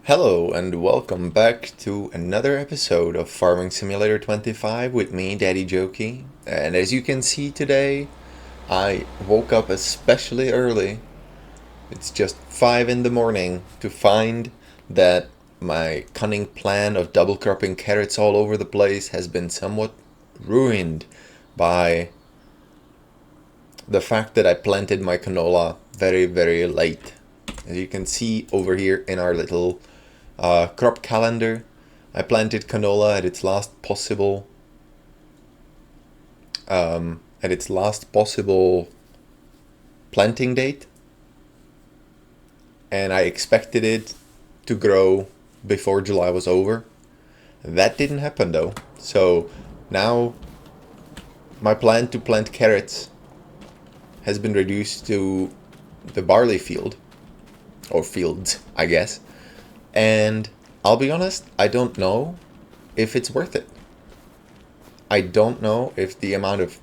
Hello and welcome back to another episode of Farming Simulator 25 with me, Daddy Jokey. And as you can see today, I woke up especially early. It's just 5 in the morning to find that my cunning plan of double cropping carrots all over the place has been somewhat ruined by the fact that I planted my canola very, very late. As you can see over here in our little crop calendar, I planted canola at its last possible planting date, and I expected it to grow before July was over. That didn't happen though, so now my plan to plant carrots has been reduced to the barley field, or fields, I guess. And I'll be honest, I don't know if it's worth it. I don't know if the amount of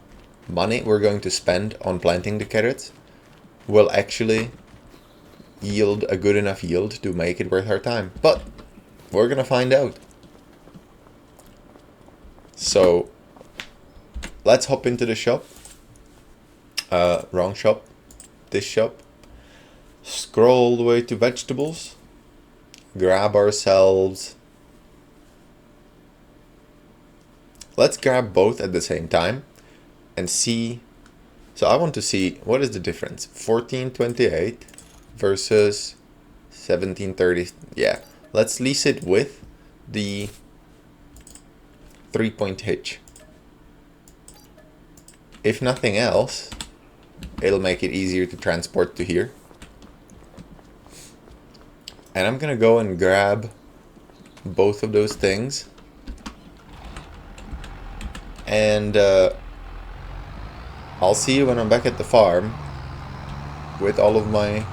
money we're going to spend on planting the carrots will actually yield a good enough yield to make it worth our time. But we're gonna find out. So let's hop into the shop. Wrong shop. This shop. Scroll all the way to vegetables. Grab ourselves. Let's grab both at the same time and see. So I want to see what is the difference. 1428 versus 1730. Yeah, let's lease it with the 3-point hitch. If nothing else, it'll make it easier to transport to here. And I'm gonna go and grab both of those things. And I'll see you when I'm back at the farm with all of my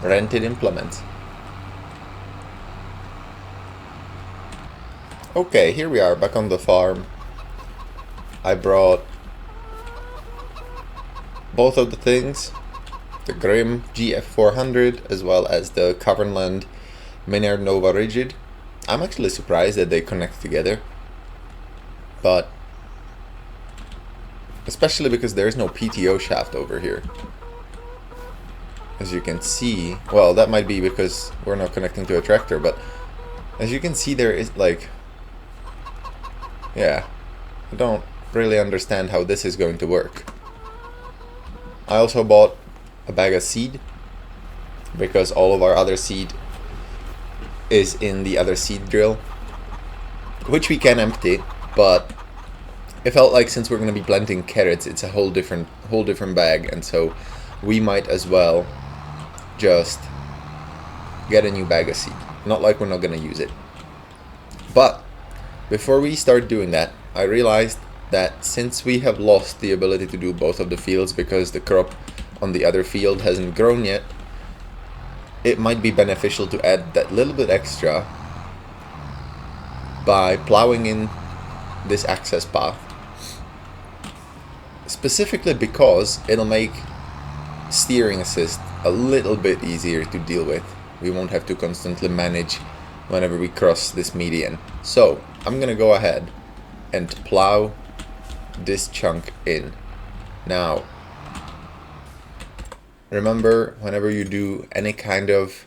rented implements. Okay, here we are back on the farm. I brought both of the things. The Grimm GF400 as well as the Cavernland Minard Nova Rigid. I'm actually surprised that they connect together, but especially because there is no PTO shaft over here. As you can see, well, that might be because we're not connecting to a tractor, but as you can see, there is like, yeah, I don't really understand how this is going to work. I also bought a bag of seed because all of our other seed is in the other seed drill, which we can empty, but it felt like since we're going to be planting carrots, it's a whole different bag, and so we might as well just get a new bag of seed. Not like we're not going to use it. But before we start doing that, I realized that since we have lost the ability to do both of the fields because the crop on the other field hasn't grown yet, it might be beneficial to add that little bit extra by plowing in this access path, specifically because it'll make steering assist a little bit easier to deal with. We won't have to constantly manage whenever we cross this median. So I'm gonna go ahead and plow this chunk in. Now remember, whenever you do any kind of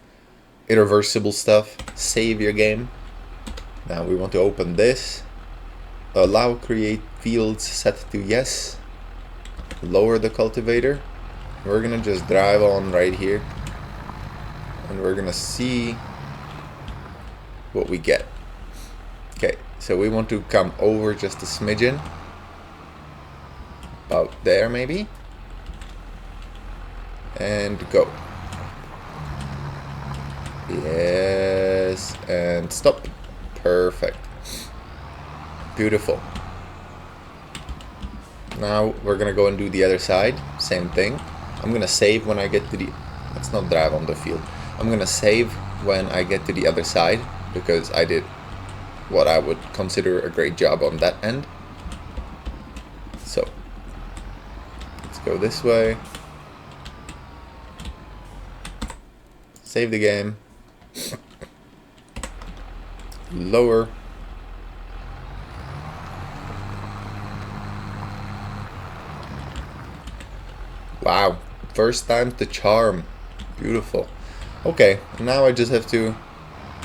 irreversible stuff, save your game. Now we want to open this. Allow create fields set to yes. Lower the cultivator. We're gonna just drive on right here. And we're gonna see what we get. Okay, so we want to come over just a smidgen. About there maybe. And go. Yes, and stop. Perfect. Beautiful. Now we're gonna go and do the other side. Same thing. I'm gonna save when I get to the... Let's not drive on the field. I'm gonna save when I get to the other side because I did what I would consider a great job on that end. So let's go this way. Save the game. Lower. Wow, first time the charm. Beautiful. Okay, now I just have to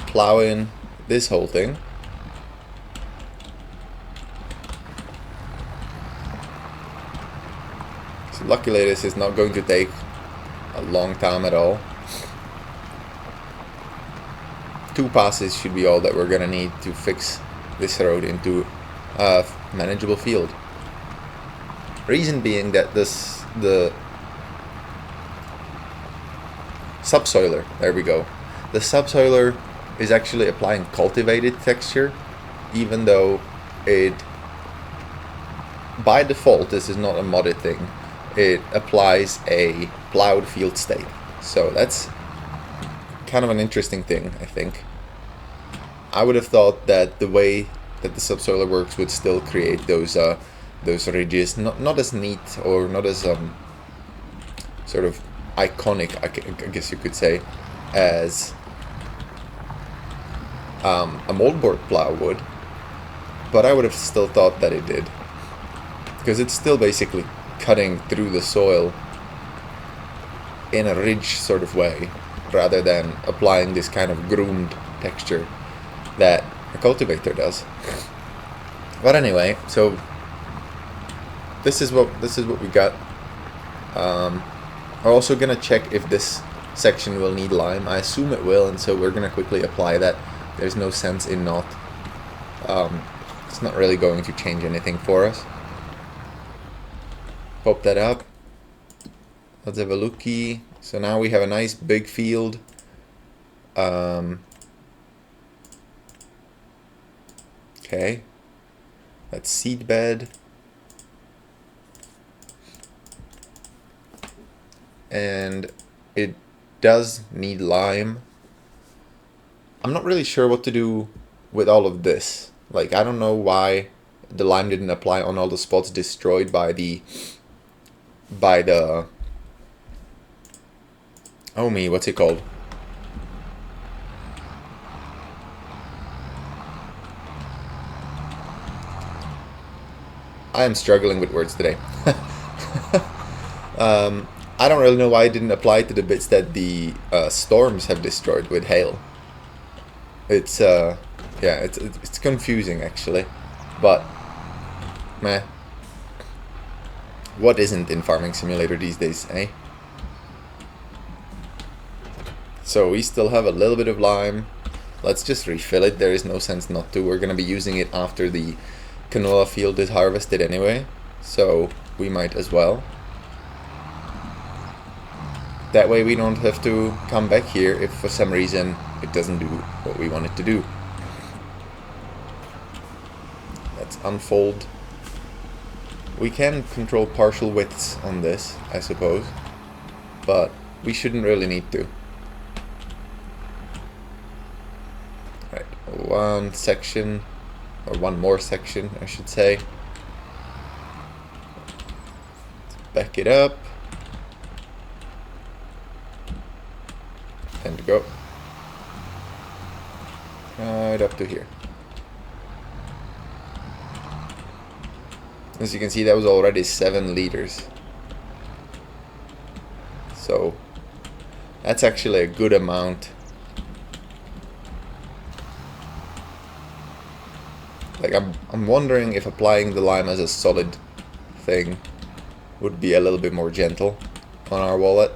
plow in this whole thing. So luckily this is not going to take a long time at all. 2 passes should be all that we're gonna need to fix this road into a manageable field. Reason being that the subsoiler, there we go. The subsoiler is actually applying cultivated texture, even though it, by default, this is not a modded thing, it applies a plowed field state. So that's kind of an interesting thing, I think. I would have thought that the way that the subsoiler works would still create those ridges, not as neat or not as sort of iconic, I guess you could say, as a moldboard plow would, but I would have still thought that it did, because it's still basically cutting through the soil in a ridge sort of way, rather than applying this kind of groomed texture that a cultivator does. But anyway, so this is what we got. We're also gonna check if this section will need lime. I assume it will, and so we're gonna quickly apply that. There's no sense in not. It's not really going to change anything for us. Pop that up. Let's have a looky. So now we have a nice big field. Okay. That's seed bed. And it does need lime. I'm not really sure what to do with all of this. Like, I don't know why the lime didn't apply on all the spots destroyed by the oh me, what's it called? I am struggling with words today. I don't really know why it didn't apply to the bits that the storms have destroyed with hail. It's yeah, it's confusing actually, but meh. What isn't in Farming Simulator these days, eh? So we still have a little bit of lime. Let's just refill it. There is no sense not to. We're gonna be using it after the canola field is harvested anyway, so we might as well. That way we don't have to come back here if for some reason it doesn't do what we want it to do. Let's unfold. We can control partial widths on this, I suppose, but we shouldn't really need to. Right, one section, or one more section, I should say. Let's back it up. And go. Right up to here. As you can see, that was already 7 liters. So that's actually a good amount. Like, I'm wondering if applying the lime as a solid thing would be a little bit more gentle on our wallet.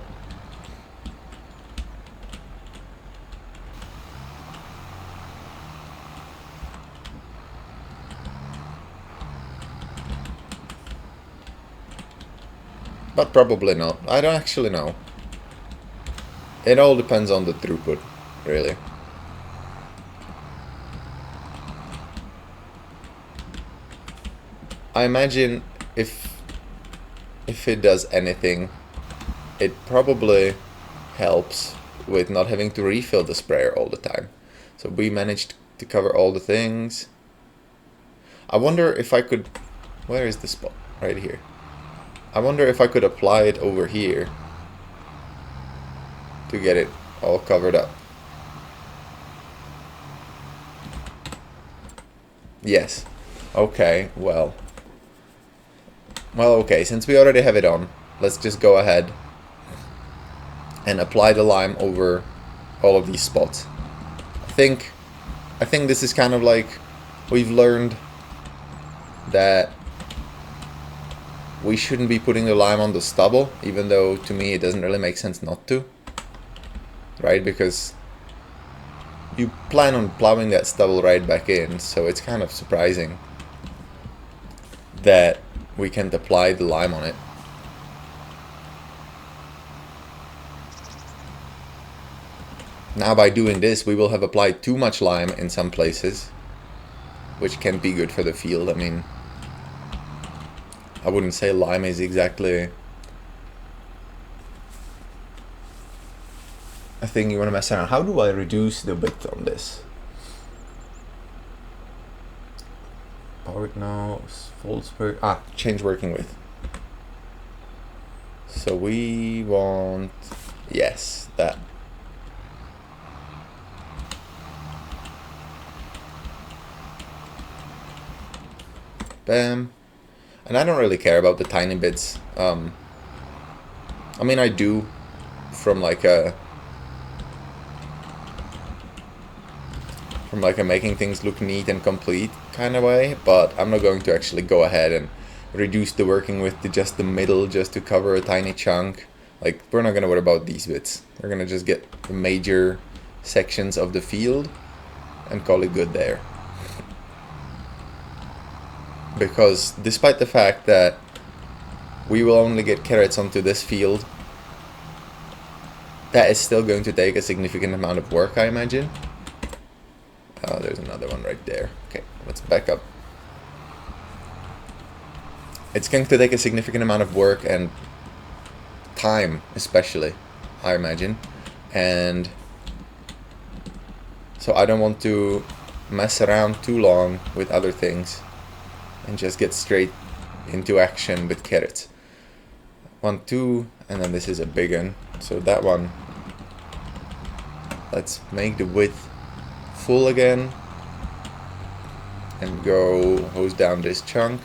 But probably not. I don't actually know. It all depends on the throughput, really. I imagine if it does anything, it probably helps with not having to refill the sprayer all the time. So we managed to cover all the things. I wonder if I could... Where is the spot? Right here. I wonder if I could apply it over here to get it all covered up. Yes. Okay, well. Well, okay, since we already have it on, let's just go ahead and apply the lime over all of these spots. I think this is kind of like we've learned that we shouldn't be putting the lime on the stubble, even though to me it doesn't really make sense not to. Right? Because you plan on plowing that stubble right back in, so it's kind of surprising that we can't apply the lime on it. Now by doing this, we will have applied too much lime in some places, which can't be good for the field. I mean, I wouldn't say lime is exactly a thing you want to mess around. How do I reduce the width on this? Power no, full spirit. Change working width. So we want, yes, that. Bam. And I don't really care about the tiny bits. I mean, I do from like a making things look neat and complete kind of way, but I'm not going to actually go ahead and reduce the working width to just the middle just to cover a tiny chunk. Like, we're not going to worry about these bits. We're going to just get the major sections of the field and call it good there. Because despite the fact that we will only get carrots onto this field, that is still going to take a significant amount of work, I imagine. Oh, there's another one right there. Okay, let's back up. It's going to take a significant amount of work and time, especially, I imagine. And so I don't want to mess around too long with other things and just get straight into action with carrots. 1, 2, and then this is a big one. So that one, let's make the width full again and go hose down this chunk.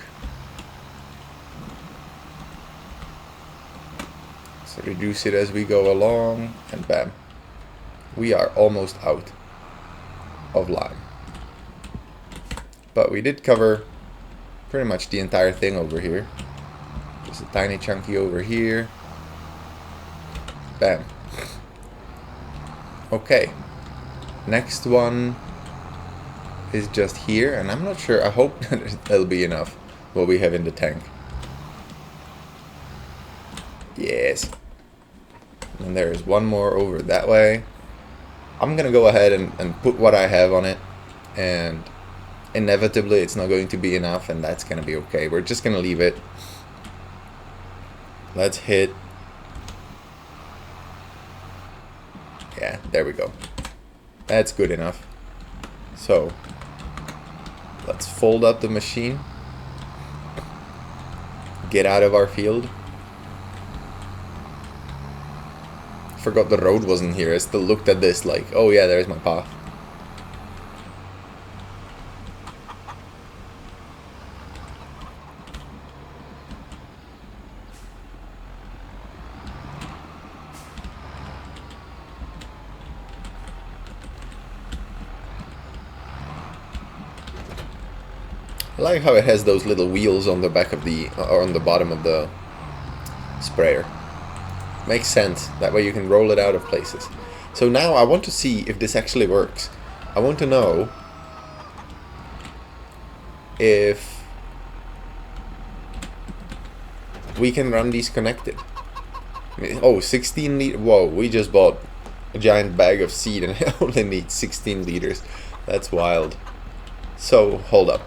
So reduce it as we go along, and bam, we are almost out of lime. But we did cover pretty much the entire thing over here. Just a tiny chunky over here. Bam. Okay. Next one is just here, and I'm not sure. I hope that'll be enough what we have in the tank. Yes. And there is one more over that way. I'm gonna go ahead and put what I have on it, and inevitably it's not going to be enough, and that's gonna be okay. We're just gonna leave it. Let's hit. Yeah, there we go. That's good enough. So let's fold up the machine, get out of our field. Forgot the road wasn't here. I still looked at this like, oh yeah, there's my path. I like how it has those little wheels on the back of the, or on the bottom of the sprayer. Makes sense. That way you can roll it out of places. So now I want to see if this actually works. I want to know if we can run these connected. Oh, 16 liters. Whoa, we just bought a giant bag of seed and it only needs 16 liters. That's wild. So, hold up.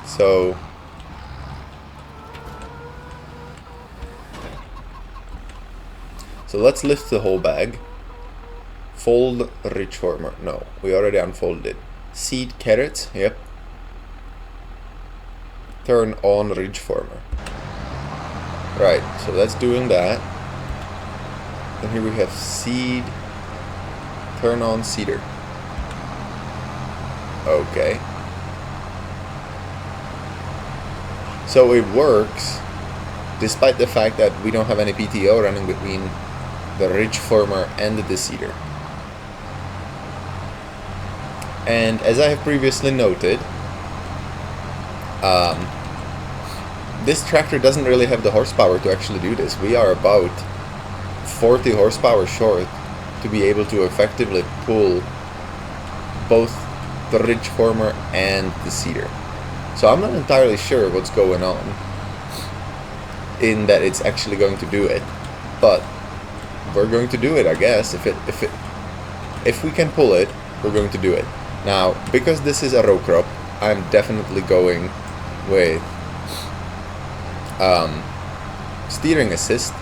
So let's lift the whole bag. Fold ridge former. No, we already unfolded it. Seed carrots. Yep. Turn on ridge former. Right, so that's doing that. And here we have seed. Turn on seeder. Okay. So it works despite the fact that we don't have any PTO running between the ridge former and the seeder. And as I have previously noted, this tractor doesn't really have the horsepower to actually do this. We are about 40 horsepower short to be able to effectively pull both the ridge former and the seeder. So I'm not entirely sure what's going on in that it's actually going to do it, but we're going to do it, I guess. If we can pull it, we're going to do it. Now, because this is a row crop, I'm definitely going with steering assist.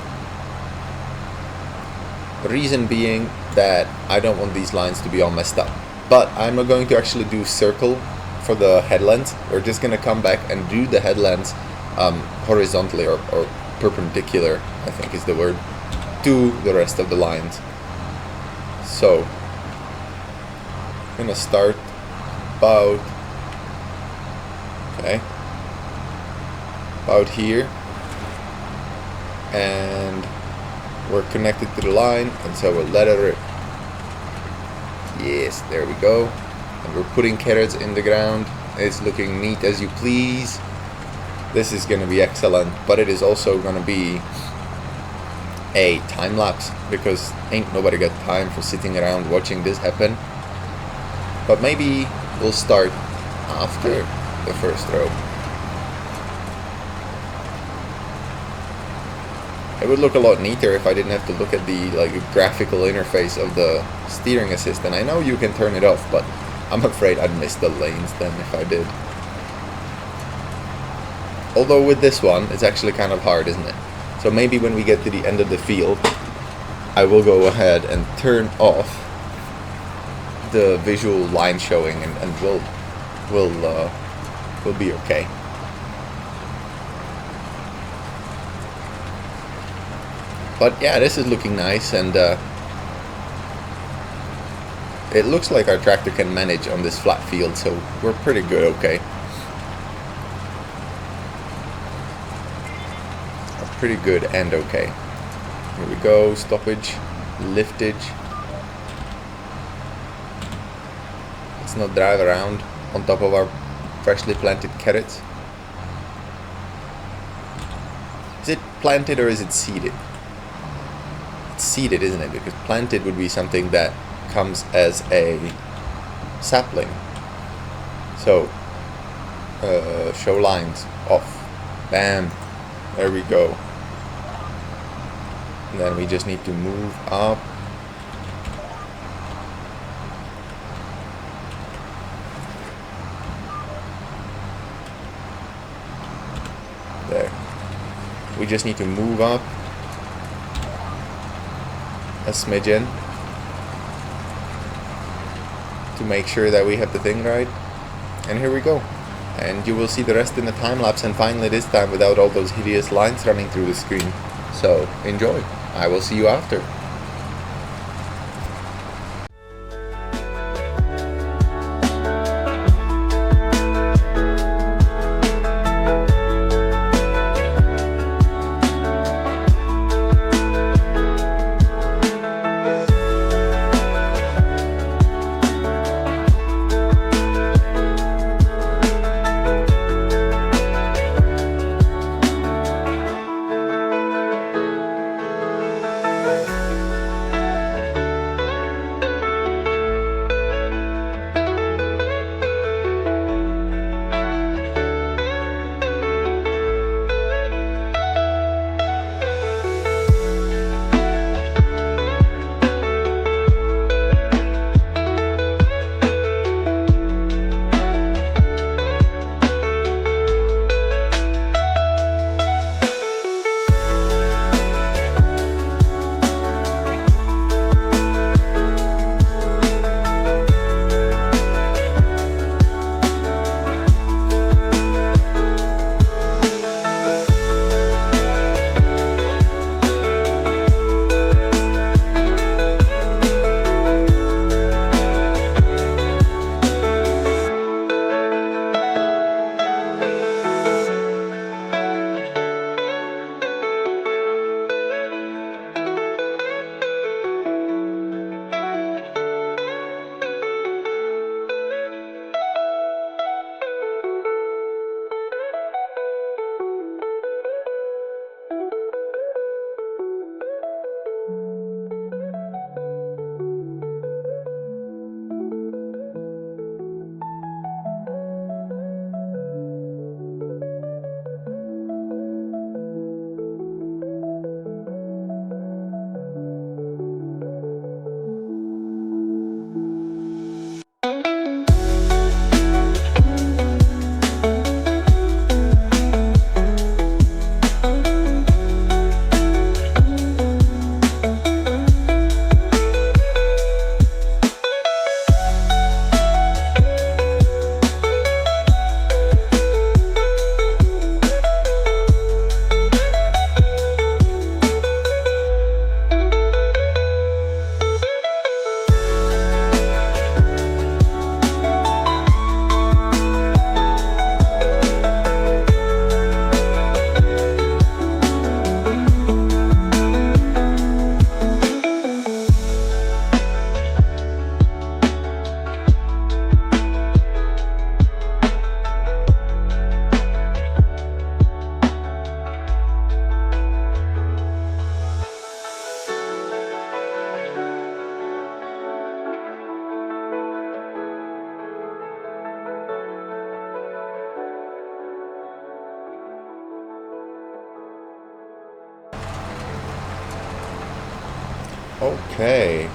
The reason being that I don't want these lines to be all messed up. But I'm not going to actually do circle for the headlands. We're just going to come back and do the headlands horizontally or perpendicular, I think is the word, to the rest of the lines. So I'm going to start about here, and we're connected to the line, and so we'll ladder it. Yes, there we go. And we're putting carrots in the ground. It's looking neat as you please. This is gonna be excellent, but it is also gonna be a time lapse because ain't nobody got time for sitting around watching this happen. But maybe we'll start after the first row. It would look a lot neater if I didn't have to look at the graphical interface of the steering assist. And I know you can turn it off, but I'm afraid I'd miss the lanes then if I did. Although with this one, it's actually kind of hard, isn't it? So maybe when we get to the end of the field, I will go ahead and turn off the visual line showing, and we'll be okay. But yeah, this is looking nice, and it looks like our tractor can manage on this flat field, so we're pretty good, okay. Pretty good and okay. Here we go, stoppage, liftage. Let's not drive around on top of our freshly planted carrots. Is it planted or is it seeded? It's seeded, isn't it? Because planted would be something that comes as a sapling. So, show lines off. Bam. There we go. And then we just need to move up. There. We just need to move up a smidgen to make sure that we have the thing right. And here we go. And you will see the rest in the time lapse, and finally this time without all those hideous lines running through the screen. So enjoy. I will see you after. Okay,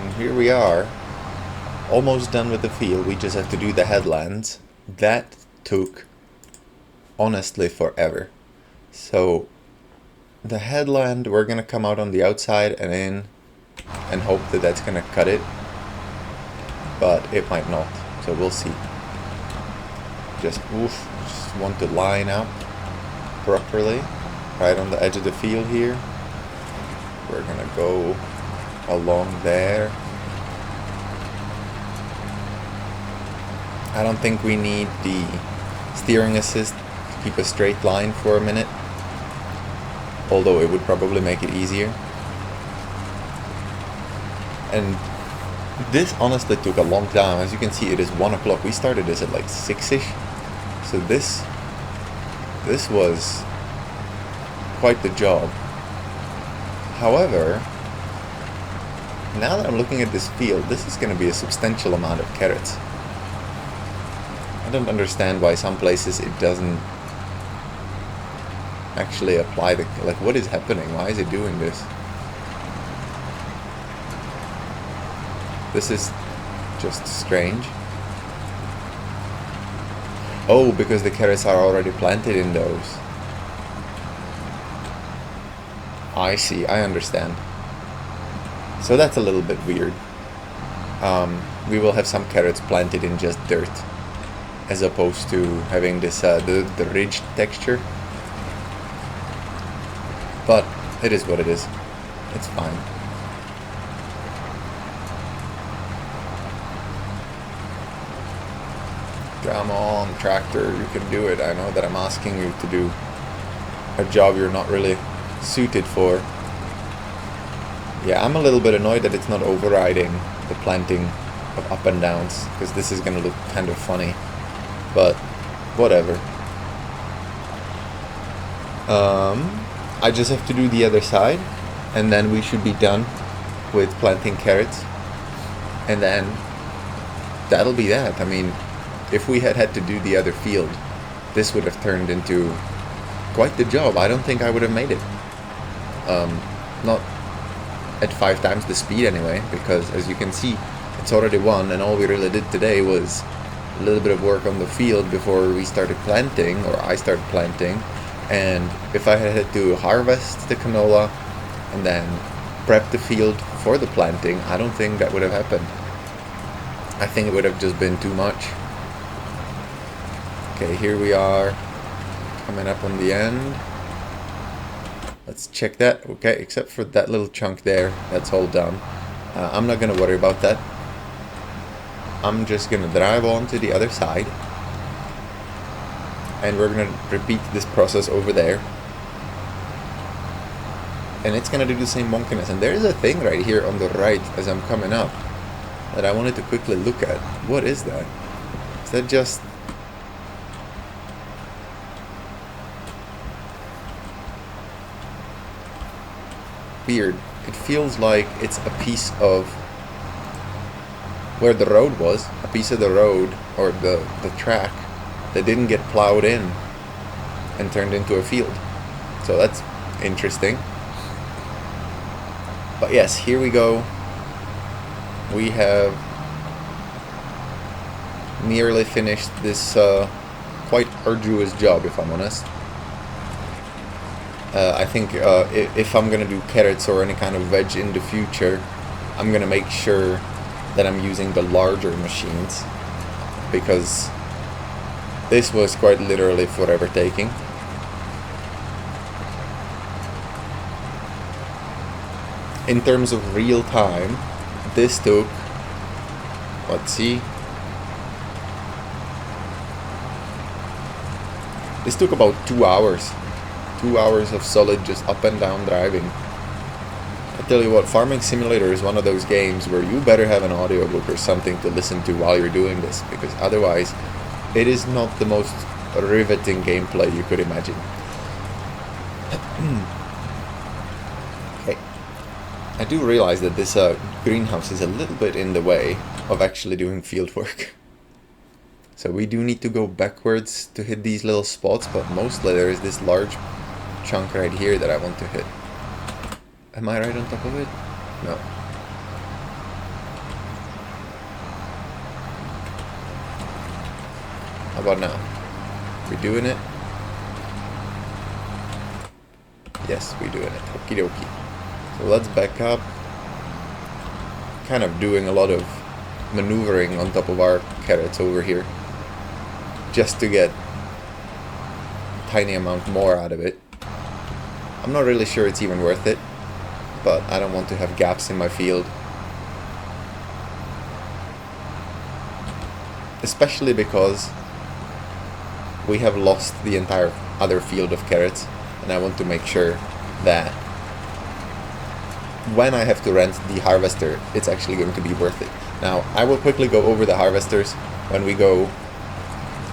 and here we are. Almost done with the field, we just have to do the headlands. That took, honestly, forever. So, the headland, we're gonna come out on the outside and in and hope that that's gonna cut it. But it might not, so we'll see. Just want to line up properly, right on the edge of the field here. We're gonna go along there. I don't think we need the steering assist to keep a straight line for a minute, although it would probably make it easier. And this honestly took a long time. As you can see, it is 1 o'clock. We started this at like 6ish, so this was quite the job. However, now that I'm looking at this field, this is going to be a substantial amount of carrots. I don't understand why some places it doesn't actually apply the... Like, what is happening? Why is it doing this? This is just strange. Oh, because the carrots are already planted in those. I see, I understand. So that's a little bit weird. We will have some carrots planted in just dirt, as opposed to having this the ridged texture. But it is what it is. It's fine. Come on, tractor, you can do it. I know that I'm asking you to do a job you're not really suited for. Yeah, I'm a little bit annoyed that it's not overriding the planting of up and downs, because this is gonna look kind of funny. But whatever. I just have to do the other side, and then we should be done with planting carrots, and then that'll be that. I mean, if we had to do the other field, this would have turned into quite the job. I don't think I would have made it. Not at 5 times the speed anyway, because as you can see, it's already 1, and all we really did today was a little bit of work on the field before we started planting, or I started planting. And if I had to harvest the canola and then prep the field for the planting, I don't think that would have happened. I think it would have just been too much. Okay, here we are, coming up on the end. Let's check that. Okay, except for that little chunk there, that's all done. I'm not gonna worry about that. I'm just gonna drive on to the other side, and we're gonna repeat this process over there, and it's gonna do the same wonkiness. And there is a thing right here on the right as I'm coming up that I wanted to quickly look at. What is that? Is that just... weird. It feels like it's a piece of where the road was, a piece of the road or the track that didn't get plowed in and turned into a field. So that's interesting. But yes, here we go. We have nearly finished this quite arduous job, if I'm honest. I think if I'm gonna do carrots or any kind of veg in the future, I'm gonna make sure that I'm using the larger machines, because this was quite literally forever taking. In terms of real time, this took, let's see, this took about 2 hours. 2 hours of solid just up and down driving. I tell you what, Farming Simulator is one of those games where you better have an audiobook or something to listen to while you're doing this, because otherwise it is not the most riveting gameplay you could imagine. Okay. I do realize that this greenhouse is a little bit in the way of actually doing field work. So we do need to go backwards to hit these little spots, but mostly there is this large chunk right here that I want to hit. Am I right on top of it? No. How about now? We doing it? Yes, we doing it. Okie dokie. So let's back up. Kind of doing a lot of maneuvering on top of our carrots over here. Just to get a tiny amount more out of it. I'm not really sure it's even worth it. But I don't want to have gaps in my field. Especially because we have lost the entire other field of carrots, and I want to make sure that when I have to rent the harvester, it's actually going to be worth it. Now, I will quickly go over the harvesters when we go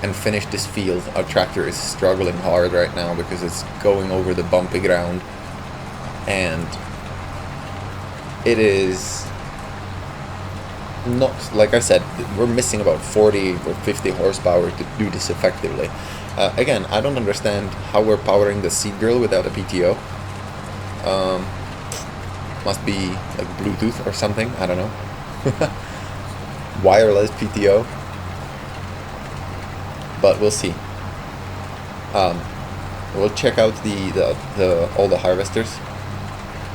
and finish this field. Our tractor is struggling hard right now because it's going over the bumpy ground, and it is not, like I said, we're missing about 40 or 50 horsepower to do this effectively. Again, I don't understand how we're powering the seed drill without a PTO. Must be like Bluetooth or something, I don't know. Wireless PTO. But we'll see. We'll check out all the harvesters.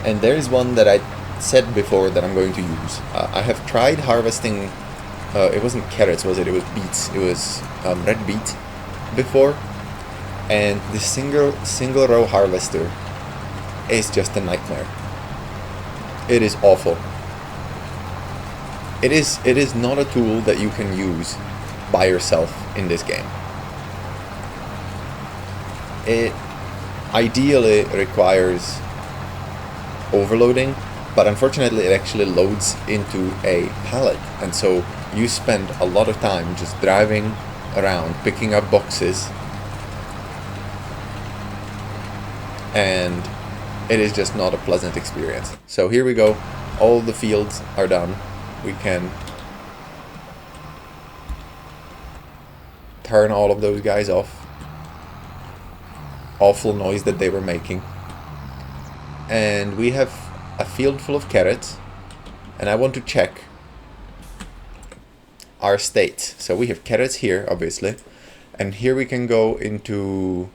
And there is one that I said before that I'm going to use. I have tried harvesting, it wasn't carrots, was it? It was beets. It was red beet before, and the single row harvester is just a nightmare. It is awful. It is not a tool that you can use by yourself in this game. It ideally requires overloading, but unfortunately it actually loads into a pallet, and so you spend a lot of time just driving around picking up boxes, and it is just not a pleasant experience. So here we go, all the fields are done. We can turn all of those guys off. Awful noise that they were making. And we have a field full of carrots, and I want to check our state. So we have carrots here, obviously, and here we can go into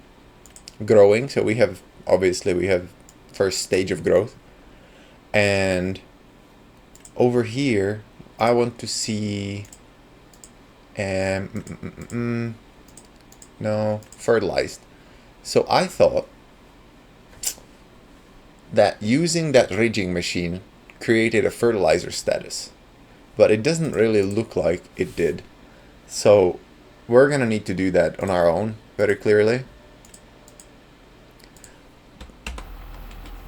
growing. So we have, obviously, we have first stage of growth, and over here I want to see no, fertilized. So I thought that using that ridging machine created a fertilizer status, but it doesn't really look like it did. So we're gonna need to do that on our own very clearly.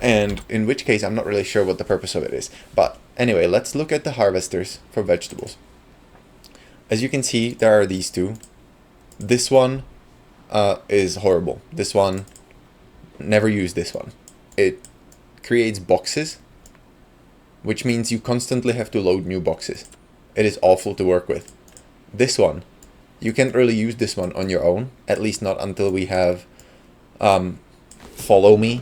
And in which case I'm not really sure what the purpose of it is. But anyway, let's look at the harvesters for vegetables. As you can see, there are these two. This one is horrible. This one, never use this one. It creates boxes, which means you constantly have to load new boxes. It is awful to work with. This one, you can't really use this one on your own, at least not until we have Follow Me,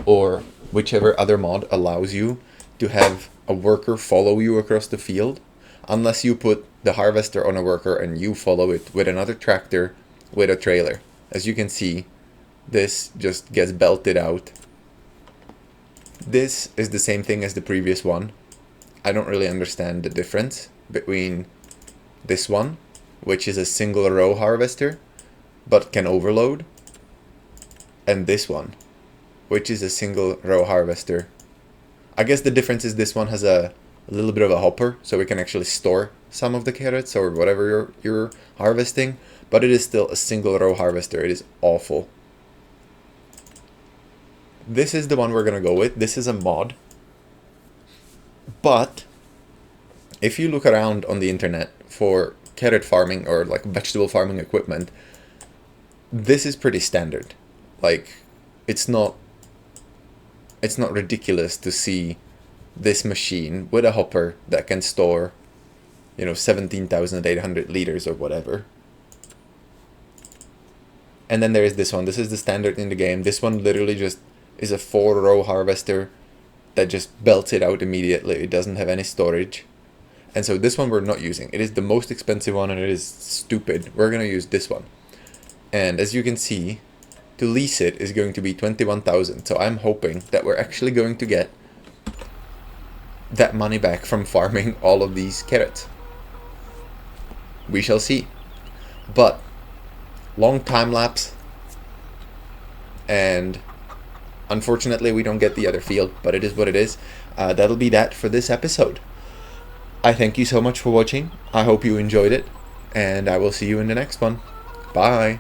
or whichever other mod allows you to have a worker follow you across the field, unless you put the harvester on a worker and you follow it with another tractor with a trailer. As you can see, this just gets belted out. This is the same thing as the previous one. I don't really understand the difference between this one, which is a single row harvester but can overload, and this one, which is a single row harvester. I guess the difference is this one has a little bit of a hopper, so we can actually store some of the carrots or whatever you're harvesting, but it is still a single row harvester. It is awful. This is the one we're gonna go with. This is a mod, but if you look around on the internet for carrot farming or like vegetable farming equipment, this is pretty standard. Like, it's not ridiculous to see this machine with a hopper that can store, 17,800 liters or whatever. And then there is this one. This is the standard in the game. This one literally just is a 4-row harvester that just belts it out immediately. It doesn't have any storage. And so this one we're not using. It is the most expensive one and it is stupid. We're going to use this one. And as you can see, to lease it is going to be 21,000. So I'm hoping that we're actually going to get that money back from farming all of these carrots. We shall see. But long time lapse, and unfortunately we don't get the other field, but it is what it is. That'll be that for this episode. I thank you so much for watching. I hope you enjoyed it, and I will see you in the next one. Bye.